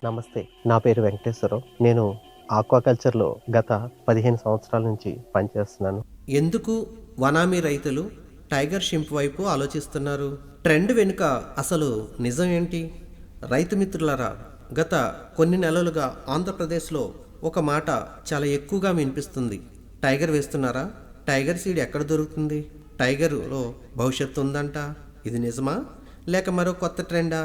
నమస్తే, నా పేరు వెంకటేశ్వరరావు. నేను ఆక్వాకల్చర్లో గత 15 సంవత్సరాల నుంచి పనిచేస్తున్నాను. ఎందుకు వనామీ రైతులు టైగర్ షింప్ వైపు ఆలోచిస్తున్నారు? ట్రెండ్ వెనుక అసలు నిజం ఏంటి? రైతు మిత్రులారా, గత కొన్ని నెలలుగా ఆంధ్రప్రదేశ్లో ఒక మాట చాలా ఎక్కువగా వినిపిస్తుంది. టైగర్ వేస్తున్నారా? టైగర్ సీడ్ ఎక్కడ దొరుకుతుంది? టైగర్లో భవిష్యత్తు ఉందంట. ఇది నిజమా లేక మరో కొత్త ట్రెండా?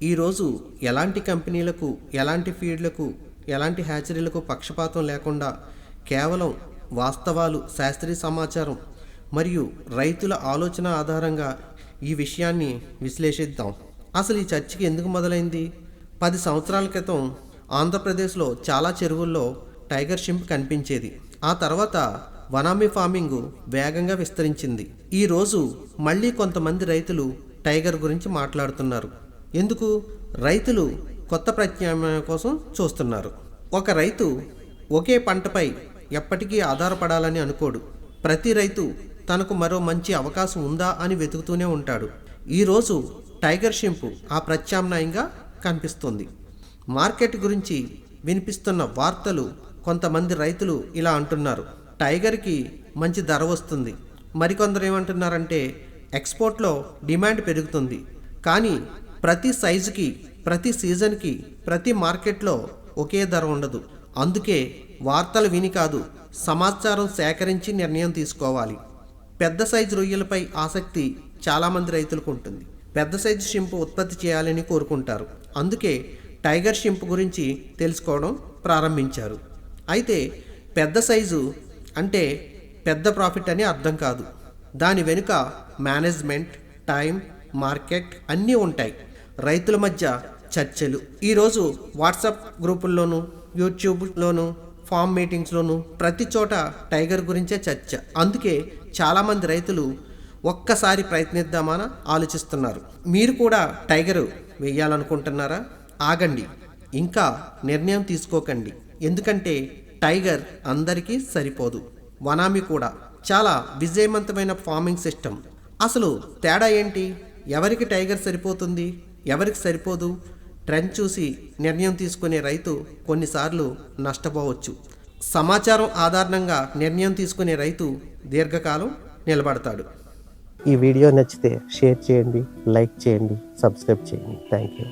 ఈరోజు ఎలాంటి కంపెనీలకు, ఎలాంటి ఫీడ్లకు, ఎలాంటి హ్యాచరీలకు పక్షపాతం లేకుండా కేవలం వాస్తవాలు, శాస్త్రీయ సమాచారం మరియు రైతుల ఆలోచన ఆధారంగా ఈ విషయాన్ని విశ్లేషిద్దాం. అసలు ఈ చర్చకి ఎందుకు మొదలైంది? 10 సంవత్సరాల క్రితం ఆంధ్రప్రదేశ్లో చాలా చెరువుల్లో టైగర్ షింప్ కనిపించేది. ఆ తర్వాత వనామీ ఫార్మింగ్ వేగంగా విస్తరించింది. ఈరోజు మళ్ళీ కొంతమంది రైతులు టైగర్ గురించి మాట్లాడుతున్నారు. ఎందుకు? రైతులు కొత్త ప్రత్యామ్నాయం కోసం చూస్తున్నారు. ఒక రైతు ఒకే పంటపై ఎప్పటికీ ఆధారపడాలని అనుకోడు. ప్రతి రైతు తనకు మరో మంచి అవకాశం ఉందా అని వెతుకుతూనే ఉంటాడు. ఈరోజు టైగర్ షింప్ ఆ ప్రత్యామ్నాయంగా కనిపిస్తుంది. మార్కెట్ గురించి వినిపిస్తున్న వార్తలు, కొంతమంది రైతులు ఇలా అంటున్నారు: టైగర్కి మంచి ధర వస్తుంది. మరికొందరు ఏమంటున్నారంటే ఎక్స్పోర్ట్లో డిమాండ్ పెరుగుతుంది. కానీ ప్రతి సైజుకి, ప్రతి సీజన్కి, ప్రతి మార్కెట్లో ఒకే ధర ఉండదు. అందుకే వార్తలు విని కాదు, సమాచారం సేకరించి నిర్ణయం తీసుకోవాలి. పెద్ద సైజు రొయ్యలపై ఆసక్తి చాలామంది రైతులకు ఉంటుంది. పెద్ద సైజు షింప్ ఉత్పత్తి చేయాలని కోరుకుంటారు. అందుకే టైగర్ షింప్ గురించి తెలుసుకోవడం ప్రారంభించారు. అయితే పెద్ద సైజు అంటే పెద్ద ప్రాఫిట్ అని అర్థం కాదు. దాని వెనుక మేనేజ్మెంట్, టైం, మార్కెట్ అన్నీ ఉంటాయి. రైతుల మధ్య చర్చలు. ఈరోజు వాట్సాప్ గ్రూపుల్లోనూ, యూట్యూబ్లోనూ, ఫామ్ మీటింగ్స్లోనూ ప్రతి చోట టైగర్ గురించే చర్చ. అందుకే చాలామంది రైతులు ఒక్కసారి ప్రయత్నిద్దామని ఆలోచిస్తున్నారు. మీరు కూడా టైగర్ వేయాలనుకుంటున్నారా? ఆగండి, ఇంకా నిర్ణయం తీసుకోకండి. ఎందుకంటే టైగర్ అందరికీ సరిపోదు. వనామీ కూడా చాలా విజయవంతమైన ఫార్మింగ్ సిస్టమ్. అసలు తేడా ఏంటి? ఎవరికి టైగర్ సరిపోతుంది, ఎవరికి సరిపోదు? ట్రెండ్ చూసి నిర్ణయం తీసుకునే రైతు కొన్నిసార్లు నష్టపోవచ్చు. సమాచారం ఆధారంగా నిర్ణయం తీసుకునే రైతు దీర్ఘకాలం నిలబడతాడు. ఈ వీడియో నచ్చితే షేర్ చేయండి, లైక్ చేయండి, సబ్స్క్రైబ్ చేయండి. Thank you.